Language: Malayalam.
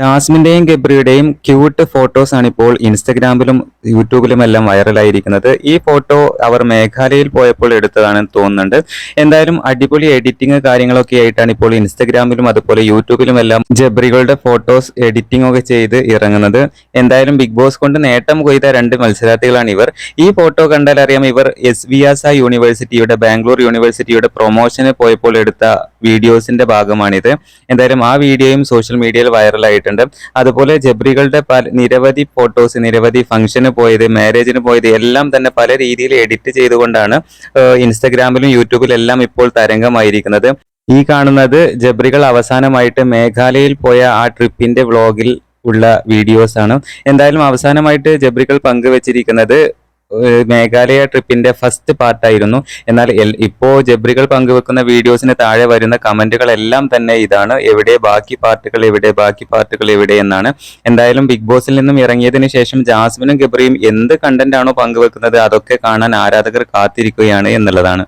ജാസ്മിന്റെയും ഗബ്രിയുടെയും ക്യൂട്ട് ഫോട്ടോസ് ആണ് ഇപ്പോൾ ഇൻസ്റ്റഗ്രാമിലും യൂട്യൂബിലും എല്ലാം വൈറലായിരിക്കുന്നത്. ഈ ഫോട്ടോ അവർ മേഘാലയയിൽ പോയപ്പോൾ എടുത്തതാണെന്ന് തോന്നുന്നുണ്ട്. എന്തായാലും അടിപൊളി എഡിറ്റിംഗ് കാര്യങ്ങളൊക്കെ ആയിട്ടാണ് ഇപ്പോൾ ഇൻസ്റ്റഗ്രാമിലും അതുപോലെ യൂട്യൂബിലും എല്ലാം ജബ്രികളുടെ ഫോട്ടോസ് എഡിറ്റിംഗ് ഒക്കെ ചെയ്ത് ഇറങ്ങുന്നത്. എന്തായാലും ബിഗ് ബോസ് കൊണ്ട് നേട്ടം കൊയ്ത രണ്ട് മത്സരാർത്ഥികളാണ് ഇവർ. ഈ ഫോട്ടോ കണ്ടാൽ അറിയാം ഇവർ SVS യൂണിവേഴ്സിറ്റിയുടെ ബാംഗ്ലൂർ യൂണിവേഴ്സിറ്റിയുടെ പ്രൊമോഷന് പോയപ്പോൾ എടുത്ത വീഡിയോസിന്റെ ഭാഗമാണിത്. എന്തായാലും ആ വീഡിയോയും സോഷ്യൽ മീഡിയയിൽ വൈറലായിട്ടുണ്ട്. അതുപോലെ ജബ്രികളുടെ നിരവധി ഫോട്ടോസ്, നിരവധി ഫംഗ്ഷന് പോയത്, മാരേജിന് പോയത് എല്ലാം തന്നെ പല രീതിയിൽ എഡിറ്റ് ചെയ്തുകൊണ്ടാണ് ഇൻസ്റ്റഗ്രാമിലും യൂട്യൂബിലും എല്ലാം ഇപ്പോൾ തരംഗമായിരിക്കുന്നത്. ഈ കാണുന്നത് ജബ്രികൾ അവസാനമായിട്ട് മേഘാലയയിൽ പോയ ആ ട്രിപ്പിന്റെ വ്ളോഗിൽ ഉള്ള വീഡിയോസ് ആണ്. എന്തായാലും അവസാനമായിട്ട് ജബ്രികൾ പങ്കുവച്ചിരിക്കുന്നത് മേഘാലയ ട്രിപ്പിന്റെ ഫസ്റ്റ് പാർട്ടായിരുന്നു. എന്നാൽ ഇപ്പോ ജബ്രികൾ പങ്കുവെക്കുന്ന വീഡിയോസിന് താഴെ വരുന്ന കമന്റുകളെല്ലാം തന്നെ ഇതാണ്: എവിടെ ബാക്കി പാർട്ടുകൾ, എവിടെ ബാക്കി പാർട്ടുകൾ, എവിടെ എന്നാണ്. എന്തായാലും ബിഗ് ബോസിൽ നിന്നും ഇറങ്ങിയതിനു ശേഷം ജാസ്മിനും ഗബ്രിയും എന്ത് കണ്ടന്റ് ആണോ പങ്കുവെക്കുന്നത് അതൊക്കെ കാണാൻ ആരാധകർ കാത്തിരിക്കുകയാണ് എന്നുള്ളതാണ്.